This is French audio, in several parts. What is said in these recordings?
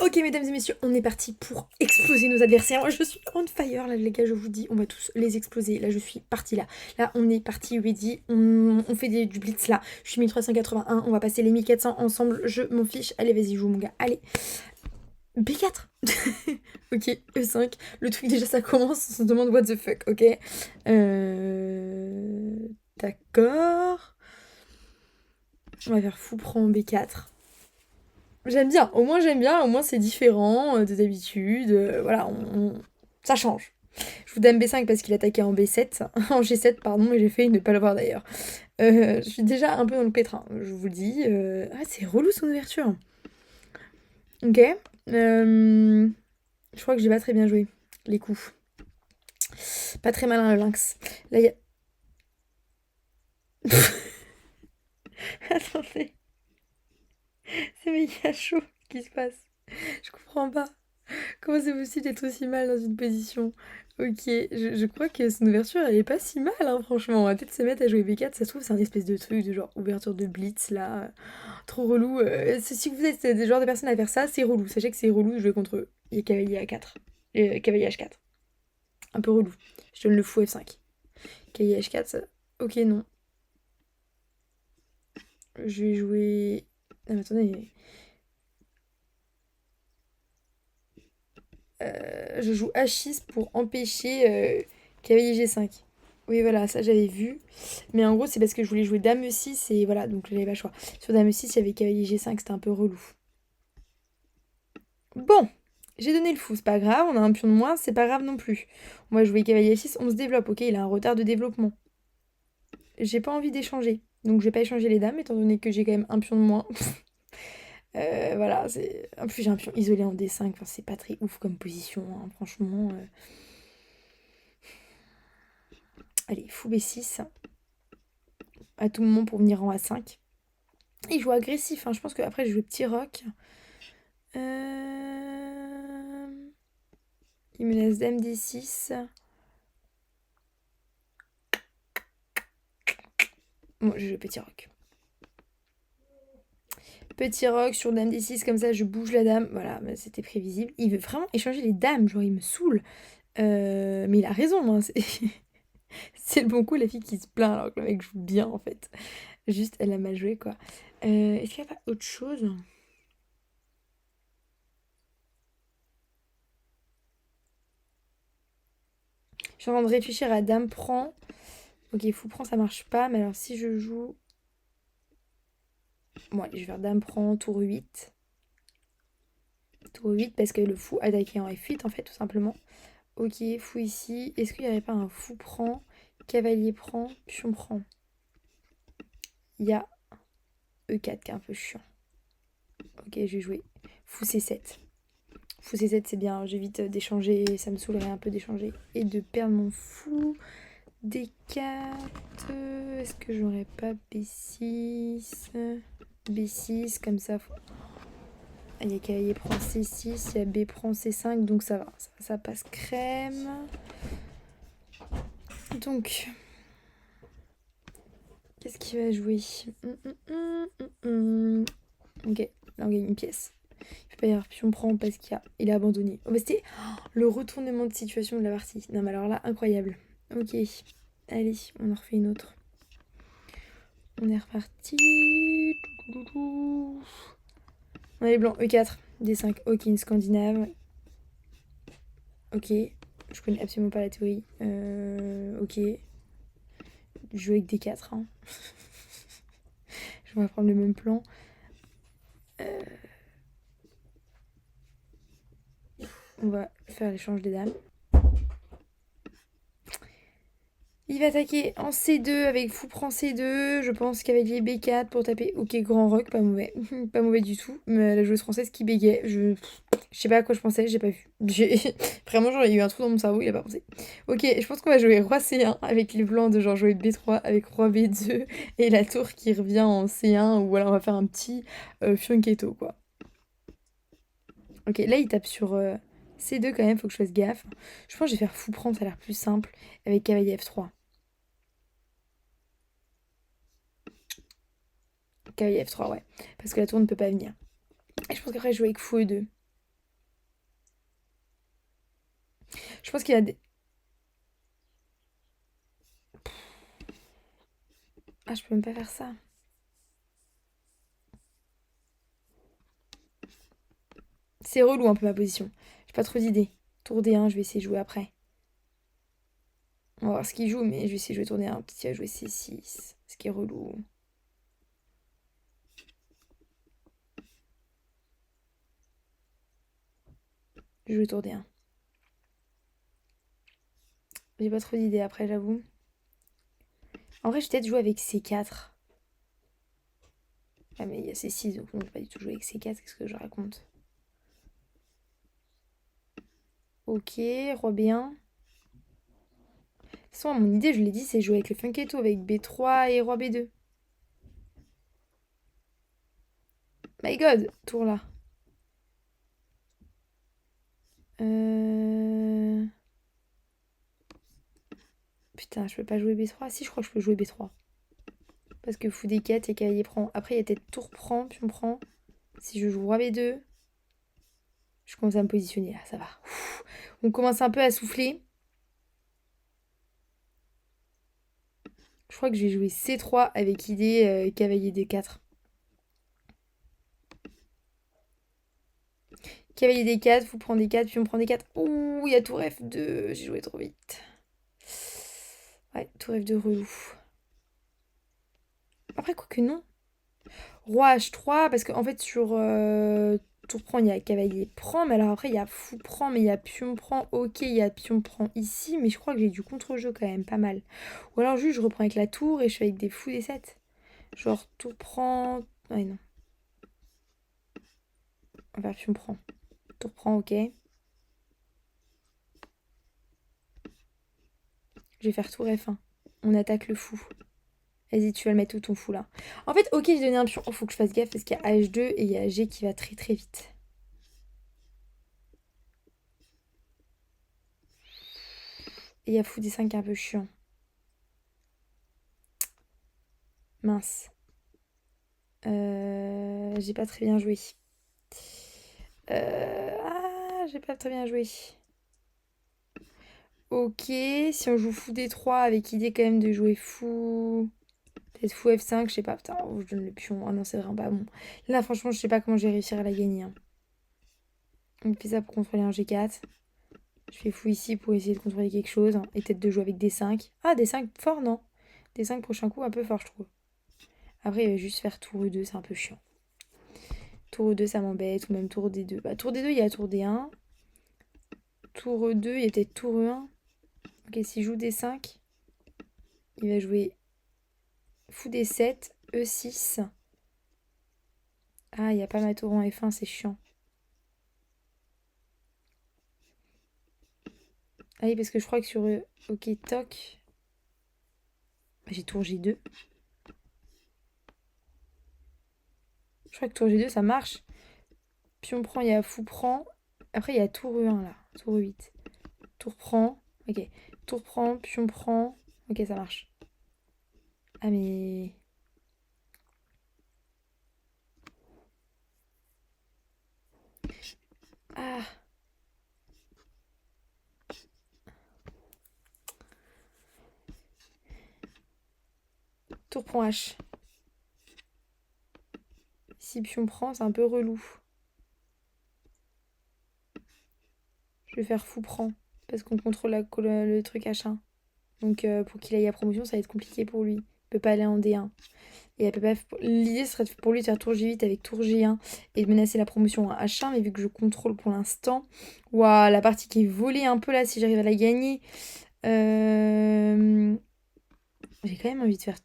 Ok, mesdames et messieurs, on est parti pour exploser nos adversaires. Moi, je suis on fire, là, les gars, je vous dis, on va tous les exploser. Là, je suis partie, là. Là, on est parti, ready. On fait du blitz, là. Je suis 1381, on va passer les 1400 ensemble. Je m'en fiche. Allez, vas-y, joue, mon gars. Allez. B4. Ok, E5. Le truc, déjà, ça commence. On se demande what the fuck, ok. D'accord. On va faire fou prend B4. J'aime bien, au moins c'est différent de d'habitude, voilà, ça change. Je vous dame B5 parce qu'il attaquait en B7, en G7 pardon, et j'ai failli ne pas l'avoir d'ailleurs. Je suis déjà un peu dans le pétrin, je vous le dis. Ah, c'est relou son ouverture. Ok. Je crois que j'ai pas très bien joué les coups. Pas très malin le lynx. Là, il y a... Attendez, c'est méga chaud. Ce qui se passe? Je comprends pas. Comment c'est possible d'être aussi mal dans une position? Ok, je crois que son ouverture, elle est pas si mal, hein, franchement. On va peut-être se mettre à jouer B4. Ça se trouve, c'est un espèce de truc de genre ouverture de blitz, là. Trop relou. Si vous êtes des genres de personnes à faire ça, c'est relou. Sachez que c'est relou de jouer contre eux. Il y a cavalier A4. Cavalier H4. Un peu relou. Je donne le fou F5. Cavalier H4, ça... Ok, non. Je vais jouer... Ah, mais attendez. Je joue H6 pour empêcher cavalier G5. Oui, voilà, ça j'avais vu. Mais en gros, c'est parce que je voulais jouer Dame E6 et voilà, donc j'avais pas le choix. Sur Dame E6, il y avait cavalier G5, c'était un peu relou. Bon, j'ai donné le fou, c'est pas grave, on a un pion de moins, c'est pas grave non plus. On va jouer cavalier F6, on se développe, ok, il a un retard de développement. J'ai pas envie d'échanger, donc je vais pas échanger les dames, étant donné que j'ai quand même un pion de moins. Voilà, c'est... En plus j'ai un pion isolé en D5, enfin, c'est pas très ouf comme position, hein, franchement. Allez, fou B6, à tout moment pour venir en A5. Il joue agressif, hein. Je pense qu'après je joue petit roc. Il me laisse dame D6. Bon, je joue petit roc. Petit roc sur dame D6, comme ça je bouge la dame. Voilà, bah, c'était prévisible. Il veut vraiment échanger les dames, genre il me saoule. Mais il a raison, hein. C'est le bon coup, la fille qui se plaint alors que le mec joue bien en fait. Juste, elle a mal joué quoi. Est-ce qu'il n'y a pas autre chose? Je suis en train de réfléchir à dame prend. Ok, fou prend, ça marche pas. Mais alors si je joue... Bon, allez, je vais faire dame prend, tour 8. Tour 8 parce que le fou attaquait en F8 en fait, tout simplement. Ok, fou ici. Est-ce qu'il n'y aurait pas un fou prend, cavalier prend, pion prend? Il y a E4 qui est un peu chiant. Ok, je vais jouer fou C7. Fou C7 c'est bien, j'évite d'échanger, ça me saoulerait un peu d'échanger. Et de perdre mon fou. D4. Est-ce que j'aurais pas B6? B6, comme ça. Il y a cavalier prend C6, il y a B prend C5, donc ça va. Ça passe crème. Donc, qu'est-ce qu'il va jouer? Ok, là on gagne une pièce. Je peux pas y avoir pion prend parce qu'il a abandonné. Oh, bah c'était le retournement de situation de la partie. Non mais alors là, incroyable. Ok, allez, on en refait une autre. On est reparti. On a les blancs, E4, D5, ok, une scandinave. Ok, je connais absolument pas la théorie. Ok, je joue avec D4. Hein. Je vais prendre le même plan. On va faire l'échange des dames. Il va attaquer en C2 avec fou prend C2. Je pense cavalier B4 pour taper. Ok, grand roc, pas mauvais. Pas mauvais du tout. Mais la joueuse française qui bégait. Je sais pas à quoi je pensais, j'ai pas vu. Vraiment, genre, il y a eu un trou dans mon cerveau, il a pas pensé. Ok, je pense qu'on va jouer roi C1 avec les blancs de genre jouer B3 avec roi B2 et la tour qui revient en C1 ou alors on va faire un petit fianchetto quoi. Ok, là il tape sur C2 quand même, faut que je fasse gaffe. Je pense que je vais faire fou prendre, ça a l'air plus simple avec cavalier F3. Cavalier F3, ouais. Parce que la tour ne peut pas venir. Et je pense qu'après je joue avec fou E2. Je pense qu'il y a des... Ah, je peux même pas faire ça. C'est relou un peu ma position. J'ai pas trop d'idées. Tour D1, je vais essayer de jouer après. On va voir ce qu'il joue, mais je vais essayer de jouer tour D1. Peut-être qu'il va jouer C6. Ce qui est relou. Je joue tour D1. J'ai pas trop d'idées après, j'avoue. En vrai, je vais peut-être jouer avec C4. Ah, mais il y a C6, donc non, je vais pas du tout jouer avec C4. Qu'est-ce que je raconte? Ok, roi B1. De toute façon, mon idée, je l'ai dit, c'est jouer avec le Funketo, avec B3 et roi B2. My god, tour là. Euh... Putain, je peux pas jouer B3. Si, je crois que je peux jouer B3. Parce que fou D4 et cavalier prend. Après, il y a peut-être tour prend, pion prend. Si je joue roi B2, je commence à me positionner là, ça va. On commence un peu à souffler. Je crois que je vais jouer C3 avec idée cavalier D4. Cavalier D4, fou prend D4, pion prend D4. Ouh, il y a tour F2. J'ai joué trop vite. Ouais, tour F2 relou. Après, quoi que non. Roi H3, parce qu'en fait, sur tour prend, il y a cavalier prend, mais alors après, il y a fou prend, mais il y a pion prend. Ok, il y a pion prend ici, mais je crois que j'ai du contre-jeu quand même, pas mal. Ou alors, juste, je reprends avec la tour et je fais avec des fous des 7. Genre, tour prend. Ouais, non. On va faire pion prend. Tour prend, ok. Je vais faire tour F1. On attaque le fou. Vas-y, tu vas le mettre où ton fou là? En fait, ok, j'ai donné un pion. Oh, faut que je fasse gaffe parce qu'il y a H2 et il y a G qui va très très vite. Et il y a fou D5 qui est un peu chiant. Mince. J'ai pas très bien joué. J'ai pas très bien joué. Ok, si on joue fou D3 avec idée quand même de jouer fou. Peut-être fou F5, je sais pas. Putain, oh, je donne le pion. Ah non, c'est vraiment pas bon. Là, franchement, je sais pas comment je vais réussir à la gagner, hein. On fait ça pour contrôler un G4. Je fais fou ici pour essayer de contrôler quelque chose, hein. Et peut-être de jouer avec D5. Ah, D5 fort, non? D5 prochain coup, un peu fort, je trouve. Après, il va juste faire tour E2, c'est un peu chiant. Tour E2, ça m'embête. Ou même tour D2. Bah, tour D2, il y a tour D1. Tour E2, il y a peut-être tour E1. Ok, s'il joue D5, il va jouer fou D7, E6. Ah, il n'y a pas ma tour en F1, c'est chiant. Ah oui, parce que je crois que sur... Ok, toc. J'ai tour G2. Je crois que tour G2, ça marche. Pion prend, il y a fou prend. Après, il y a tour E1, là. Tour E8. Tour prend. Ok. Tour prend, pion prend. Ok, ça marche. Ah, mais... Ah. Tour prend H. Si pion prend, c'est un peu relou. Je vais faire fou prend. Parce qu'on contrôle le truc H1. Donc pour qu'il aille à promotion, ça va être compliqué pour lui. Il peut pas aller en D1. Et elle peut pas... L'idée serait pour lui de faire tour G8 avec tour G1 et de menacer la promotion en H1. Mais vu que je contrôle pour l'instant... Waouh, la partie qui est volée un peu là, si j'arrive à la gagner. J'ai quand même envie de faire...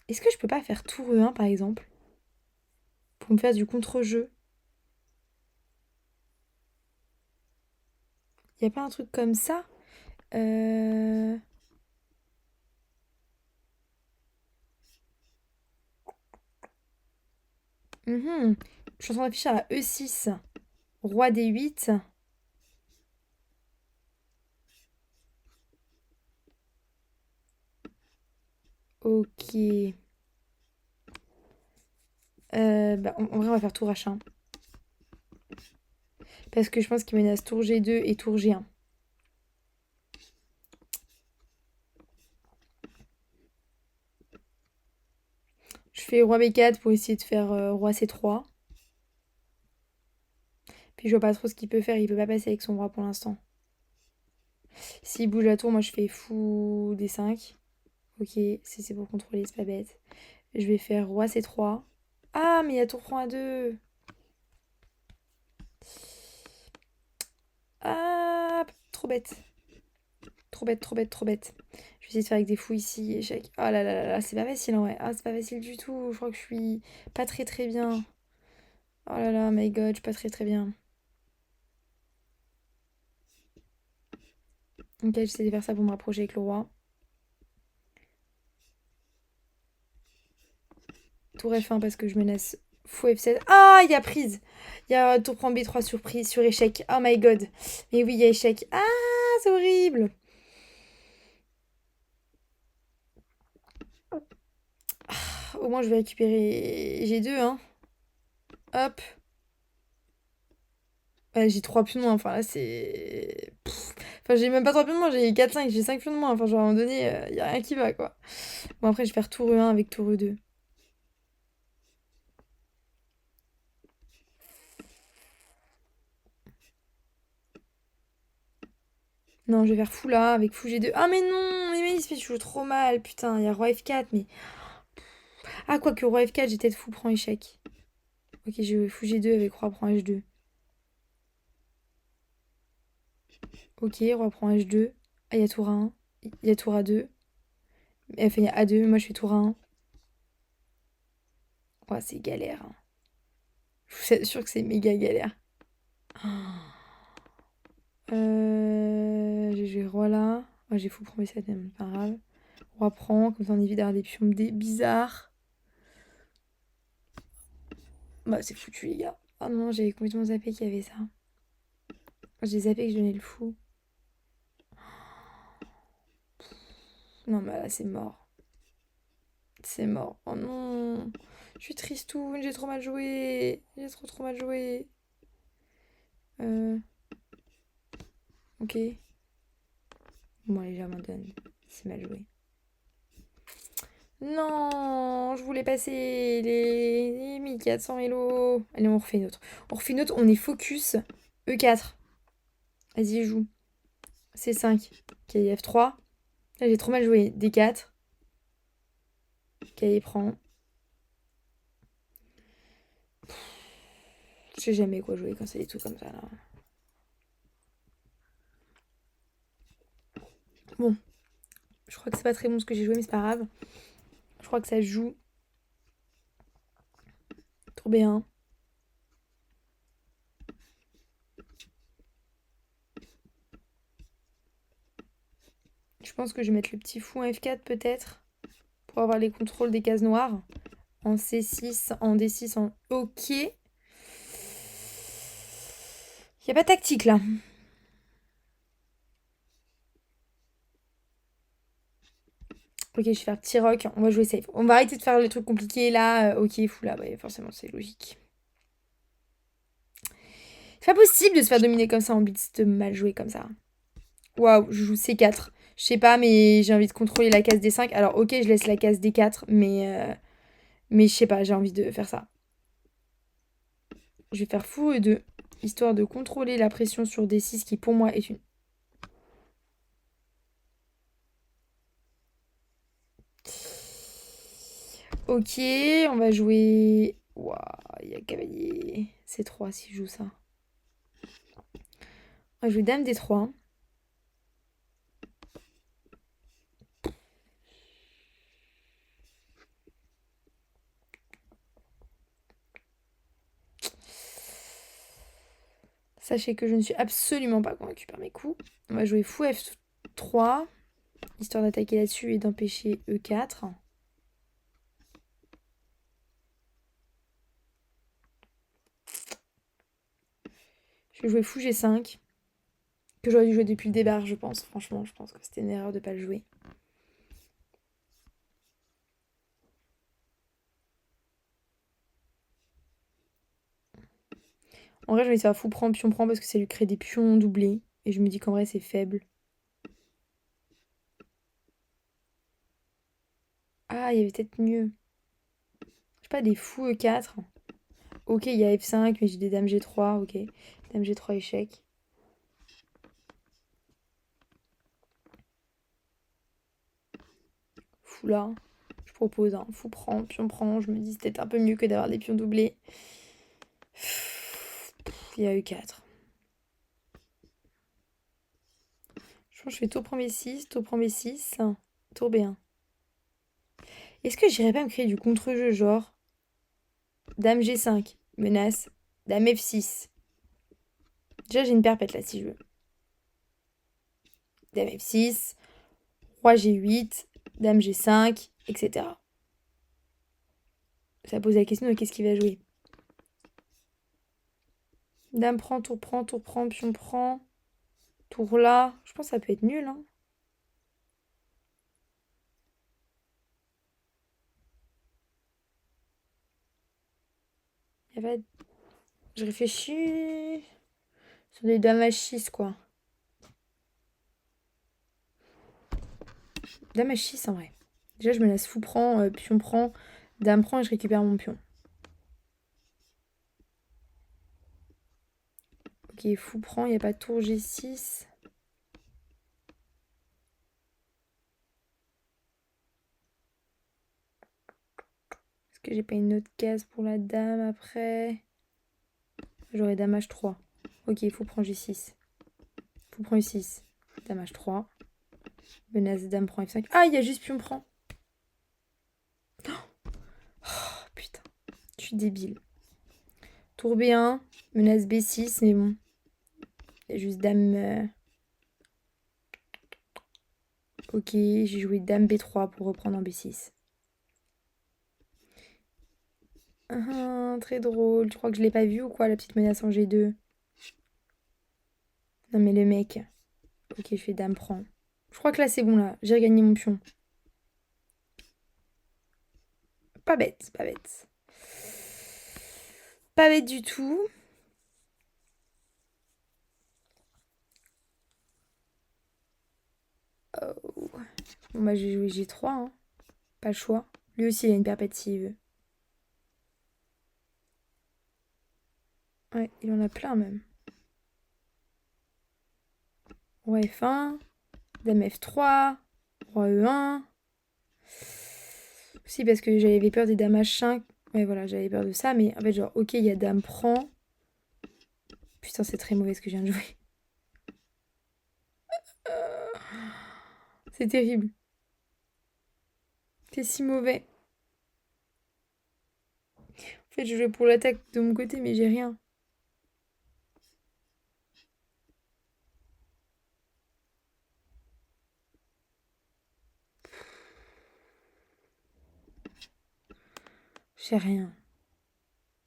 Est-ce que je peux pas faire tour E1 par exemple? Pour me faire du contre-jeu. Y a pas un truc comme ça? euh... mhm. Je suis en train de réfléchir à E6. Roi D8. Ok. Bah, en vrai, on va faire tour H1. Parce que je pense qu'il menace tour G2 et tour G1. Je fais roi B4 pour essayer de faire roi C3. Puis je vois pas trop ce qu'il peut faire. Il peut pas passer avec son roi pour l'instant. S'il bouge la tour, moi je fais fou D5. Ok, si c'est pour contrôler, c'est pas bête. Je vais faire roi C3. Ah, mais il y a tour prend A2. Ah, trop bête. Trop bête, trop bête, trop bête. Je vais essayer de faire avec des fous ici, échec. Oh là là là là, c'est pas facile en vrai. Ah, c'est pas facile du tout. Je crois que je suis pas très très bien. Oh là là, my god, je suis pas très très bien. Ok, j'essaie de faire ça pour me rapprocher avec le roi. Tour F1 parce que je menace fou F7. Ah, il y a prise. Il y a tour prend B3 surprise sur échec. Oh my god. Mais oui, il y a échec. Ah, c'est horrible. Au moins, je vais récupérer G2, hein. Hop. Ouais, j'ai 3 pions de moins. Enfin, là, c'est. Enfin, j'ai même pas 3 pions de moins. J'ai 4-5. J'ai 5 pions de moins. Enfin, genre, à un moment donné, il y a rien qui va, quoi. Bon, après, je vais faire tour E1 avec tour E2. Non, je vais faire fou là, avec fou G2. Ah, mais non. Mais il se fait joue trop mal. Putain, il y a roi F4, mais. Ah, quoique roi F4, j'ai peut-être fou prend échec. Ok, je vais fou G2 avec roi prend H2. Ok, roi prend H2. Ah, il y a tour A1. Il y a tour A2. Enfin, il y a A2. Moi, je fais tour A1. Ouais, c'est galère, hein. Je vous assure que c'est méga galère. J'ai joué roi là. Ouais, j'ai fou prend B7, mais pas grave. Roi prend, comme ça on évite d'avoir des pions bizarres. Bah, c'est foutu, les gars. Oh non, j'avais complètement zappé qu'il y avait ça. J'ai zappé que je donnais le fou. Non, mais là, c'est mort. C'est mort. Oh non. Je suis tristoune, j'ai trop mal joué. J'ai trop trop mal joué. Euh, ok. Bon, allez, j'abandonne. C'est mal joué. Non, je voulais passer les 1400 Hello. Allez, on refait une autre. On refait une autre, on est focus. E4. Vas-y, joue. C5. Ok, F3. Là, j'ai trop mal joué. D4. Ok, il prend. Je sais jamais quoi jouer quand c'est des trucs comme ça, là. Bon, je crois que c'est pas très bon ce que j'ai joué, mais c'est pas grave. Je crois que ça joue. Tour B1. Je pense que je vais mettre le petit fou en F4 peut-être. Pour avoir les contrôles des cases noires. En C6, en D6, en... Ok. Il n'y a pas de tactique là. Ok, je vais faire petit rock. On va jouer safe. On va arrêter de faire les trucs compliqués là. Ok, fou là. Ouais, forcément, c'est logique. C'est pas possible de se faire dominer comme ça en blitz, de mal jouer comme ça. Waouh, je joue C4. Je sais pas, mais j'ai envie de contrôler la case D5. Alors, ok, je laisse la case D4, mais je sais pas, j'ai envie de faire ça. Je vais faire fou E2, histoire de contrôler la pression sur D6, qui pour moi est une... Ok, on va jouer... Waouh, il y a cavalier C3 si je joue ça. On va jouer dame D3. Sachez que je ne suis absolument pas convaincue par mes coups. On va jouer fou F3, histoire d'attaquer là-dessus et d'empêcher E4. Je vais jouer fou G5, que j'aurais dû jouer depuis le départ, je pense. Franchement, je pense que c'était une erreur de ne pas le jouer. En vrai, je vais essayer fou prend, pion prend parce que ça lui crée des pions doublés. Et je me dis qu'en vrai, c'est faible. Ah, il y avait peut-être mieux. Je sais pas, des fous E4. Ok, il y a F5, mais j'ai des dames G3. Ok. Dame G3 échec. Fou là. Je propose un fou prend, pion prend. Je me dis c'est peut-être un peu mieux que d'avoir des pions doublés. Il y a E4. Je pense que je fais tour prend B6, tour prend B6, tour B1. Est-ce que j'irais pas me créer du contre-jeu genre Dame G5, menace, Dame F6. Déjà j'ai une perpète là si je veux. Dame F6, Roi G8, Dame G5, etc. Ça pose la question de qu'est-ce qu'il va jouer. Dame prend, tour prend, pion prend. Tour là. Je pense que ça peut être nul. Hein. Y a pas... Je réfléchis sur des dames H6 quoi. Dame H6 en vrai. Déjà je me laisse fou prend, pion prend, dame prend et je récupère mon pion. Ok, fou prend, il n'y a pas de tour G6. Est-ce que j'ai pas une autre case pour la dame après? J'aurais dame H3. Ok, fou prend G6. Fou prend E6. Dame H3. Menace dame prend F5. Ah, il y a juste pion prend. Oh putain, je suis débile. Tour B1, menace B6, mais bon. Il y a juste dame... Ok, j'ai joué dame B3 pour reprendre en B6. Très drôle. Tu crois que je l'ai pas vu ou quoi, la petite menace en G2? Non mais le mec. Ok, je fais dame prend. Je crois que là c'est bon là. J'ai regagné mon pion. Pas bête, pas bête. Pas bête du tout. Oh. Bon bah j'ai joué G3. Hein. Pas le choix. Lui aussi il a une perpète s'il veut. Ouais, il en a plein même. Roi F1. Dame F3. Roi E1. Si parce que j'avais peur des dames H5. Ouais voilà, j'avais peur de ça. Mais en fait genre ok il y a dame prend. Putain c'est très mauvais ce que je viens de jouer. C'est terrible. C'est si mauvais. En fait, je jouais pour l'attaque de mon côté, mais j'ai rien. J'ai rien.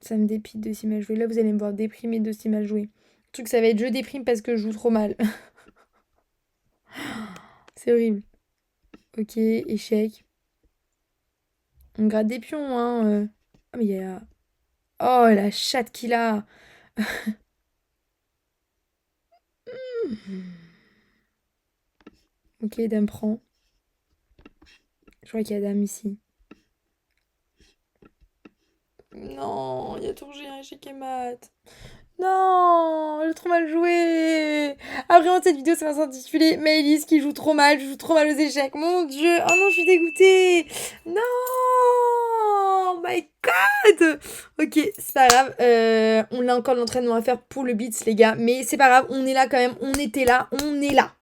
Ça me dépite de si mal jouer. Là, vous allez me voir déprimer de si mal jouer. Le truc, ça va être je déprime parce que je joue trop mal. C'est horrible. Ok, échec. On gratte des pions, hein. Ah, mais il y a... Oh, la chatte qu'il a. Ok, dame prend. Je crois qu'il y a dame ici. Non, il y a tour G1, échec et mat. Non, j'ai trop mal joué. Après, cette vidéo, ça va s'intituler Maëlys qui joue trop mal, je joue trop mal aux échecs. Mon Dieu, oh non, je suis dégoûtée. Non, oh my god. Ok, c'est pas grave. On a encore l'entraînement à faire pour le beats, les gars. Mais c'est pas grave, on est là quand même. On était là, on est là.